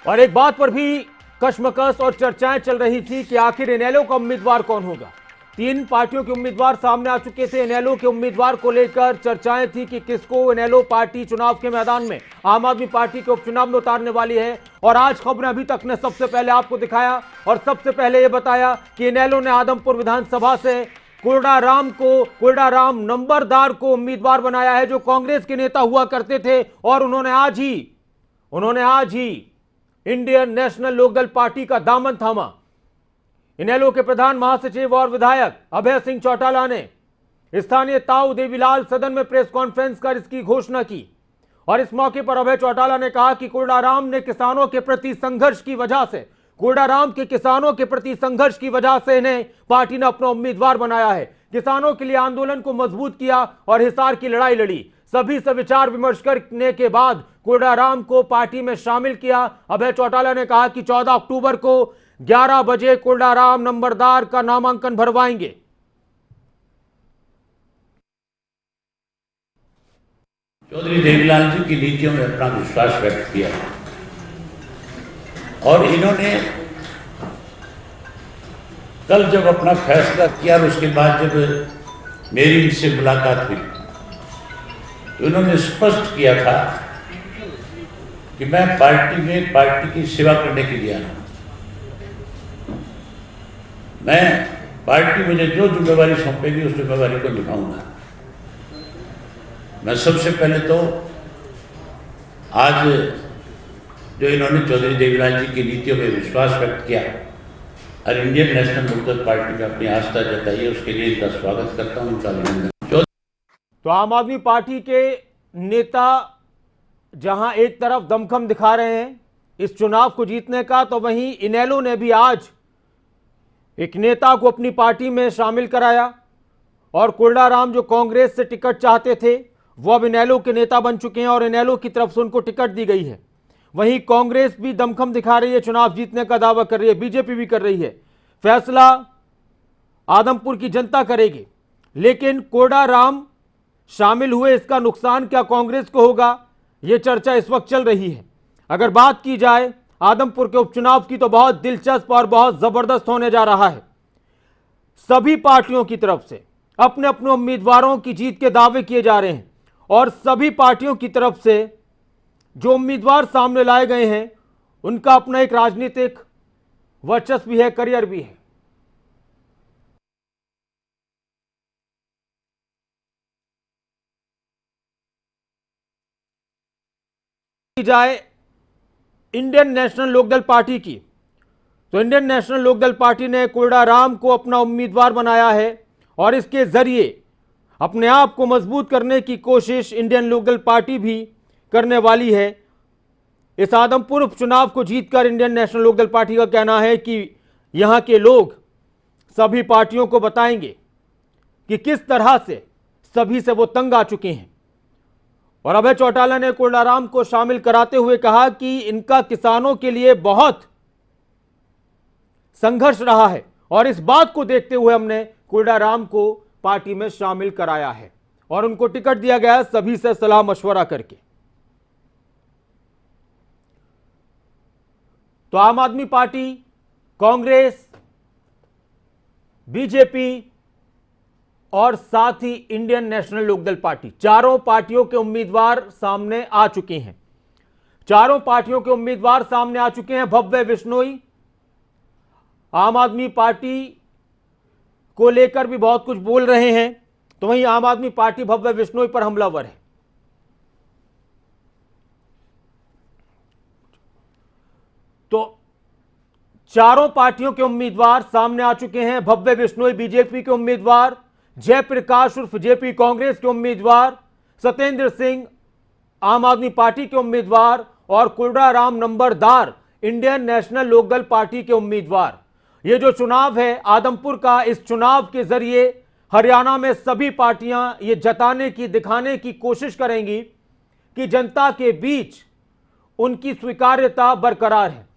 और एक बात पर भी कशमकश और चर्चाएं चल रही थी कि आखिर इनेलो का उम्मीदवार कौन होगा। तीन पार्टियों के उम्मीदवार सामने आ चुके थे। इनेलो के उम्मीदवार को लेकर चर्चाएं थी कि किसको इनेलो पार्टी चुनाव के मैदान में आम आदमी पार्टी के उपचुनाव में उतारने वाली है। और आज खबरें अभी तक ने सबसे पहले आपको दिखाया और सबसे पहले यह बताया कि इनेलो ने आदमपुर विधानसभा से कोडाराम नंबरदार को उम्मीदवार बनाया है, जो कांग्रेस के नेता हुआ करते थे। और उन्होंने आज ही इंडियन नेशनल लोकदल पार्टी का दामन थामा। इनेलो के प्रधान महासचिव और विधायक अभय सिंह चौटाला ने स्थानीय ताऊ देवीलाल सदन में प्रेस कॉन्फ्रेंस कर इसकी घोषणा की। और इस मौके पर अभय चौटाला ने कहा कि कोडाराम के किसानों के प्रति संघर्ष की वजह से इन्हें पार्टी ने अपना उम्मीदवार बनाया है। किसानों के लिए आंदोलन को मजबूत किया और हिसार की लड़ाई लड़ी। सभी से विचार विमर्श करने के बाद कोडाराम को पार्टी में शामिल किया। अभय चौटाला ने कहा कि 14 अक्टूबर को 11 बजे कोडाराम नंबरदार का नामांकन भरवाएंगे। चौधरी देवीलाल जी की नीतियों में अपना विश्वास व्यक्त किया और इन्होंने कल जब अपना फैसला किया और उसके बाद जब मेरी इनसे मुलाकात हुई तो इन्होंने स्पष्ट किया था कि मैं पार्टी की सेवा करने के लिए आया हूं। मैं पार्टी मुझे जो जिम्मेवारी सौंपेगी उस जिम्मेवारी को निभाऊंगा। मैं सबसे पहले तो आज जो इन्होंने चौधरी देवीलाल जी की नीतियों में विश्वास व्यक्त किया और इंडियन नेशनल लोकदल पार्टी में अपनी आस्था जताई है, उसके लिए इनका स्वागत करता हूं, उनका अभिनंदन। तो आम आदमी पार्टी के नेता जहां एक तरफ दमखम दिखा रहे हैं इस चुनाव को जीतने का, तो वहीं इनेलो ने भी आज एक नेता को अपनी पार्टी में शामिल कराया। और कोडाराम जो कांग्रेस से टिकट चाहते थे वो अब इनेलो के नेता बन चुके हैं और इनेलो की तरफ से उनको टिकट दी गई है। वहीं कांग्रेस भी दमखम दिखा रही है, चुनाव जीतने का दावा कर रही है, बीजेपी भी कर रही है। फैसला आदमपुर की जनता करेगी। लेकिन कोडाराम शामिल हुए, इसका नुकसान क्या कांग्रेस को होगा, यह चर्चा इस वक्त चल रही है। अगर बात की जाए आदमपुर के उपचुनाव की तो बहुत दिलचस्प और बहुत जबरदस्त होने जा रहा है। सभी पार्टियों की तरफ से अपने अपने उम्मीदवारों की जीत के दावे किए जा रहे हैं और सभी पार्टियों की तरफ से जो उम्मीदवार सामने लाए गए हैं उनका अपना एक राजनीतिक वर्चस्व भी है, करियर भी है। जाए इंडियन नेशनल लोकदल पार्टी की तो इंडियन नेशनल लोकदल पार्टी ने कोडाराम को अपना उम्मीदवार बनाया है और इसके जरिए अपने आप को मजबूत करने की कोशिश इंडियन लोकदल पार्टी भी करने वाली है। इस आदमपुर उपचुनाव को जीतकर इंडियन नेशनल लोकदल पार्टी का कहना है कि यहां के लोग सभी पार्टियों को बताएंगे कि किस तरह से सभी से वो तंग आ चुके हैं। और अभय चौटाला ने कोडाराम को शामिल कराते हुए कहा कि इनका किसानों के लिए बहुत संघर्ष रहा है और इस बात को देखते हुए हमने कोडाराम को पार्टी में शामिल कराया है और उनको टिकट दिया गया है सभी से सलाह मशवरा करके। तो आम आदमी पार्टी, कांग्रेस, बीजेपी और साथ ही इंडियन नेशनल लोकदल पार्टी, चारों पार्टियों के उम्मीदवार सामने आ चुके हैं। भव्य बिश्नोई आम आदमी पार्टी को लेकर भी बहुत कुछ बोल रहे हैं, तो वहीं आम आदमी पार्टी भव्य बिश्नोई पर हमलावर है। तो चारों पार्टियों के उम्मीदवार सामने आ चुके हैं। भव्य बिश्नोई बीजेपी के उम्मीदवार, जयप्रकाश उर्फ जेपी कांग्रेस के उम्मीदवार, सत्येंद्र सिंह आम आदमी पार्टी के उम्मीदवार और कोडाराम नंबरदार इंडियन नेशनल लोकदल पार्टी के उम्मीदवार। ये जो चुनाव है आदमपुर का, इस चुनाव के जरिए हरियाणा में सभी पार्टियां ये दिखाने की कोशिश करेंगी कि जनता के बीच उनकी स्वीकार्यता बरकरार है।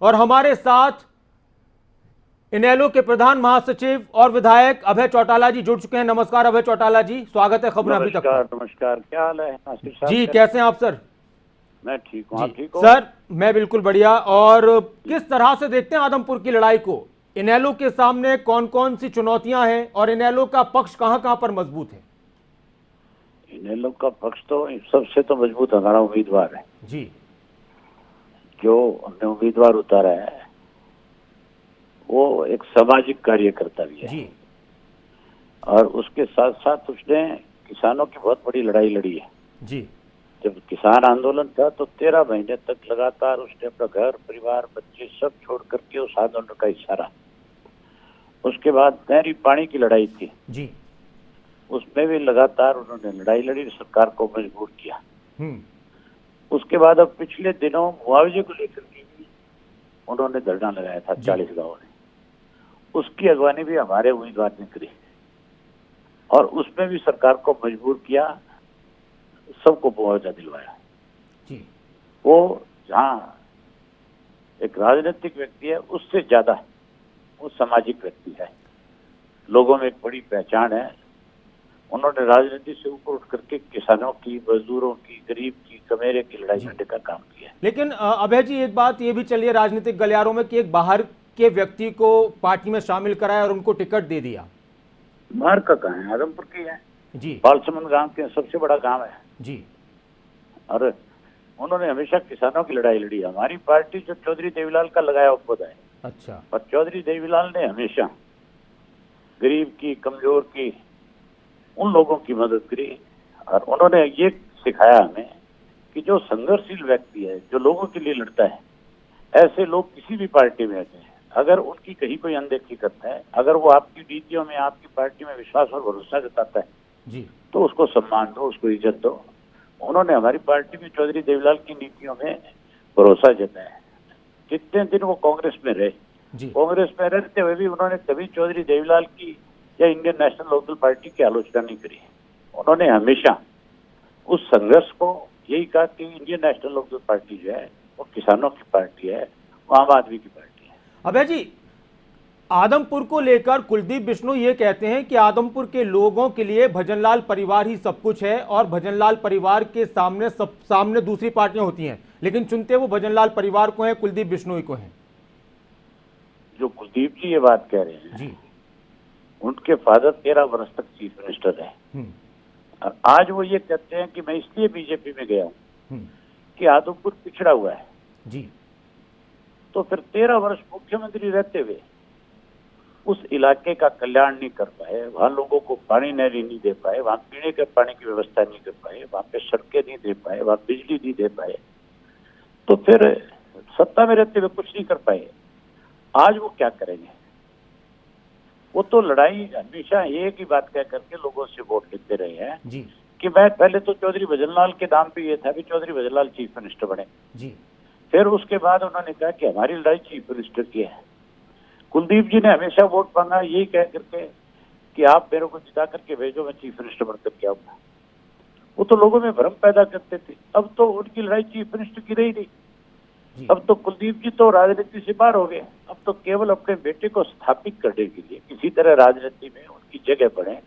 और हमारे साथ इनेलो के प्रधान महासचिव और विधायक अभय चौटाला जी जुड़ चुके हैं। नमस्कार अभय चौटाला जी, स्वागत है खबरें अभी तक। नमस्कार, क्या हाल है आसिफ साहब? जी कैसे हैं आप सर? मैं ठीक हूँ, आप जी ठीक हो? सर, मैं बिल्कुल बढ़िया। और किस तरह से देखते हैं आदमपुर की लड़ाई को? इनेलो के सामने कौन कौन सी चुनौतियां हैं और इनेलो का पक्ष कहां कहां पर मजबूत है? इनेलो का पक्ष तो सबसे तो मजबूत हमारा उम्मीदवार है। जी जो हमने उम्मीदवार उतारा है वो एक सामाजिक कार्यकर्ता भी है, जी और उसके साथ साथ उसने किसानों की बहुत बड़ी लड़ाई लड़ी है। जी जब किसान आंदोलन था तो 13 महीने तक लगातार उसने अपना घर परिवार बच्चे सब छोड़ करके उस आंदोलन का हिस्सा रहा। उसके बाद नहरी पानी की लड़ाई थी, जी उसमें भी लगातार उन्होंने लड़ाई लड़ी, सरकार को मजबूर किया। हम्म उसके बाद अब पिछले दिनों मुआवजे को लेकर के भी उन्होंने धरना लगाया था 40 गांवों ने। उसकी अगवानी भी हमारे उम्मीदवार ने करी और उसमें भी सरकार को मजबूर किया, सबको मुआवजा दिलवाया। जी वो जहाँ एक राजनीतिक व्यक्ति है उससे ज्यादा वो सामाजिक व्यक्ति है, लोगों में एक बड़ी पहचान है। उन्होंने राजनीति से ऊपर उठ करके किसानों की, मजदूरों की, गरीब की, कमेरे की लड़ाई लड़ने का काम किया। लेकिन अभय जी, एक बात ये भी चलिए राजनीतिक गलियारों में कि एक बाहर के व्यक्ति को पार्टी में शामिल कराया और उनको टिकट दे दिया। बाहर का कहाँ है, आदमपुर की है, जी बालसमंद गांव के सबसे बड़ा गांव है। जी और उन्होंने हमेशा किसानों की लड़ाई लड़ी। हमारी पार्टी जो चौधरी देवीलाल का लगाया उपपद है, अच्छा और चौधरी देवीलाल ने हमेशा गरीब की, कमजोर की, उन लोगों की मदद करी। और उन्होंने ये सिखाया हमें कि जो संघर्षशील व्यक्ति है, जो लोगों के लिए लड़ता है, ऐसे लोग किसी भी पार्टी में आते हैं, अगर उनकी कहीं कोई अनदेखी करता है, अगर वो आपकी नीतियों में, आपकी पार्टी में विश्वास और भरोसा जताता है, जी तो उसको सम्मान दो, उसको इज्जत दो। उन्होंने हमारी पार्टी में चौधरी देवीलाल की नीतियों में भरोसा जताया। जितने दिन वो कांग्रेस में रहे, जी कांग्रेस में रहते हुए भी उन्होंने कभी चौधरी देवीलाल की या इंडियन नेशनल लोकदल पार्टी की आलोचना नहीं करी। उन्होंने हमेशा उस संघर्ष को यही कहा कि इंडियन नेशनल लोकदल पार्टी जो है वो किसानों की पार्टी है, वो आम आदमी की पार्टी है। अभय जी, आदमपुर को लेकर कुलदीप बिश्नोई ये कहते हैं कि आदमपुर के लोगों के लिए भजनलाल परिवार ही सब कुछ है और भजनलाल परिवार के सामने दूसरी पार्टियां होती हैं, लेकिन चुनते वो भजनलाल परिवार को हैं, कुलदीप बिश्नोई को हैं। जो कुलदीप जी ये बात कह रहे हैं, जी उनके फादर 13 वर्ष तक चीफ मिनिस्टर रहे, और आज वो ये कहते हैं कि मैं इसलिए बीजेपी में गया हूँ कि आदमपुर पिछड़ा हुआ है। जी तो फिर 13 वर्ष मुख्यमंत्री रहते हुए उस इलाके का कल्याण नहीं कर पाए, वहां लोगों को पानी नहरी नहीं दे पाए, वहां पीने के पानी की व्यवस्था नहीं कर पाए, वहां पे सड़कें नहीं दे पाए, वहां बिजली नहीं दे पाए, तो फिर सत्ता में रहते हुए कुछ नहीं कर पाए। आज वो क्या करेंगे? वो तो लड़ाई हमेशा एक ही बात कह करके लोगों से वोट लेते रहे हैं जी कि मैं पहले तो चौधरी भजनलाल के दाम पे ये था कि चौधरी भजनलाल चीफ मिनिस्टर बने। जी फिर उसके बाद उन्होंने कहा कि हमारी लड़ाई चीफ मिनिस्टर की है। कुलदीप जी ने हमेशा वोट मांगा यही कह करके कि आप मेरे को जिता करके भेजो, मैं चीफ मिनिस्टर बनकर के आऊंगा। वो तो लोगों में भ्रम पैदा करते थे। अब तो उनकी लड़ाई चीफ मिनिस्टर की रही नहीं। अब तो कुलदीप जी तो राजनीति से बाहर हो गए। अब तो केवल अपने बेटे को स्थापित करने के लिए किसी तरह राजनीति में उनकी जगह बढ़े।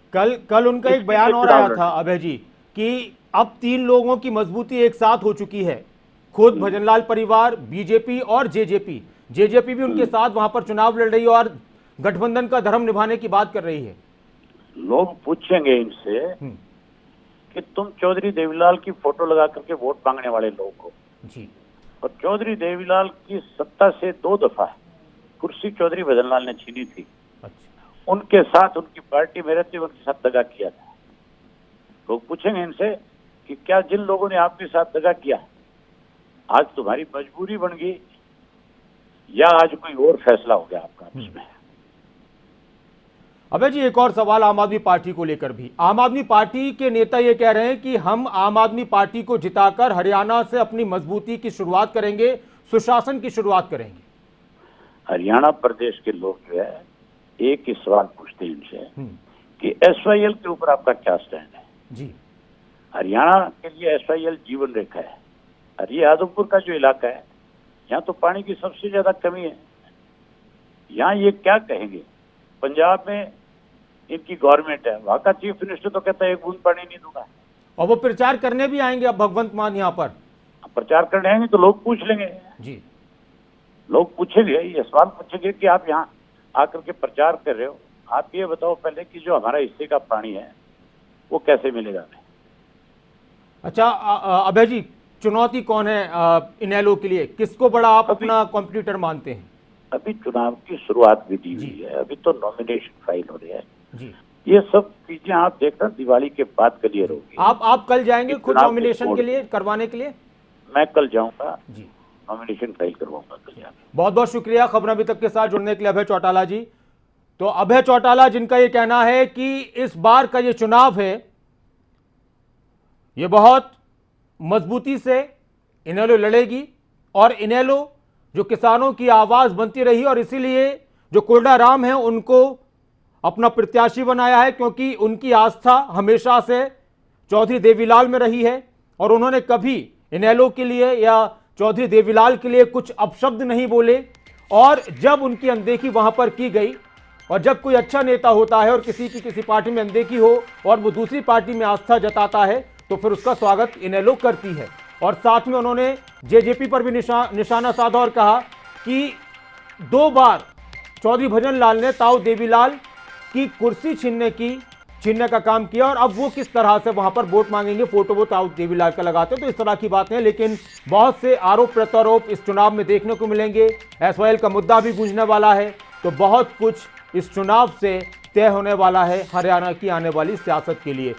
कल उनका एक बयान और आया था अभय जी कि अब 3 लोगों की मजबूती एक साथ हो चुकी है, खुद भजनलाल परिवार, बीजेपी और जेजेपी भी उनके साथ वहां पर चुनाव लड़ रही है और गठबंधन का धर्म निभाने की बात कर रही है। लोग पूछेंगे इनसे कि तुम चौधरी देवीलाल की फोटो लगा करके वोट मांगने वाले लोग हो जी, और चौधरी देवीलाल की सत्ता से 2 दफा कुर्सी चौधरी भजनलाल ने छीनी थी। अच्छा, उनके साथ उनकी पार्टी में रहते उनके साथ दगा किया था। लोग पूछेंगे इनसे कि क्या जिन लोगों ने आपके साथ दगा किया आज तुम्हारी मजबूरी बन गई या आज कोई और फैसला हो गया आपका उसमें? अबे जी, एक और सवाल आम आदमी पार्टी को लेकर भी। आम आदमी पार्टी के नेता ये कह रहे हैं कि हम आम आदमी पार्टी को जिताकर हरियाणा से अपनी मजबूती की शुरुआत करेंगे, सुशासन की शुरुआत करेंगे। हरियाणा प्रदेश के लोग जो है एक ही सवाल पूछते हैं इनसे कि एसवाईएल के ऊपर आपका क्या स्टैंड है? जी, हरियाणा के लिए एसवाईएल जीवन रेखा है और ये आदमपुर का जो इलाका है यहाँ तो पानी की सबसे ज्यादा कमी है। यहाँ ये क्या कहेंगे? पंजाब में इनकी गवर्नमेंट है, वहां का चीफ मिनिस्टर तो कहता है 1 बूंद पानी नहीं दूंगा। और वो प्रचार करने भी आएंगे अब भगवंत मान यहाँ पर। प्रचार करने आएंगे तो लोग पूछ लेंगे, जी लोग पूछेंगे, ये सवाल पूछेंगे कि आप यहाँ आकर के प्रचार कर रहे हो, आप ये बताओ पहले कि जो हमारा हिस्से का पानी है वो कैसे मिलेगा हमें। अच्छा, अभय जी, चुनौती कौन है इनेलो के लिए? किसको बड़ा आप अपना कॉम्पिटिटर मानते हैं? अभी चुनाव की शुरुआत भी दी हुई है, अभी तो नॉमिनेशन फाइल हो रही है जी। ये सब चीजें आप देखना दिवाली के बाद क्लियर होगी। आप कल जाएंगे खुद चुनाव नॉमिनेशन के लिए, करवाने के लिए? मैं कल जाऊंगा जी, नॉमिनेशन फाइल करवाऊंगा कल जाके। बहुत बहुत शुक्रिया खबर अभी तक के साथ जुड़ने के लिए अभय चौटाला जी। तो अभय चौटाला जिनका ये कहना है कि इस बार का ये चुनाव है ये बहुत मजबूती से इनेलो लड़ेगी और इनेलो जो किसानों की आवाज बनती रही और इसीलिए जो कोडाराम है उनको अपना प्रत्याशी बनाया है, क्योंकि उनकी आस्था हमेशा से चौधरी देवीलाल में रही है और उन्होंने कभी इनेलो के लिए या चौधरी देवीलाल के लिए कुछ अपशब्द नहीं बोले। और जब उनकी अनदेखी वहां पर की गई और जब कोई अच्छा नेता होता है और किसी पार्टी में अनदेखी हो और वो दूसरी पार्टी में आस्था जताता है तो फिर उसका स्वागत इनेलो करती है। और साथ में उन्होंने जेजेपी पर भी निशाना साधा और कहा कि 2 बार चौधरी भजन लाल ने ताऊ देवीलाल की कुर्सी छीनने का काम किया और अब वो किस तरह से वहां पर वोट मांगेंगे, फोटो वो ताऊ देवीलाल का लगाते हैं। तो इस तरह की बातें हैं, लेकिन बहुत से आरोप प्रत्यारोप इस चुनाव में देखने को मिलेंगे। एसवाईएल का मुद्दा भी गूंजने वाला है, तो बहुत कुछ इस चुनाव से तय होने वाला है हरियाणा की आने वाली सियासत के लिए।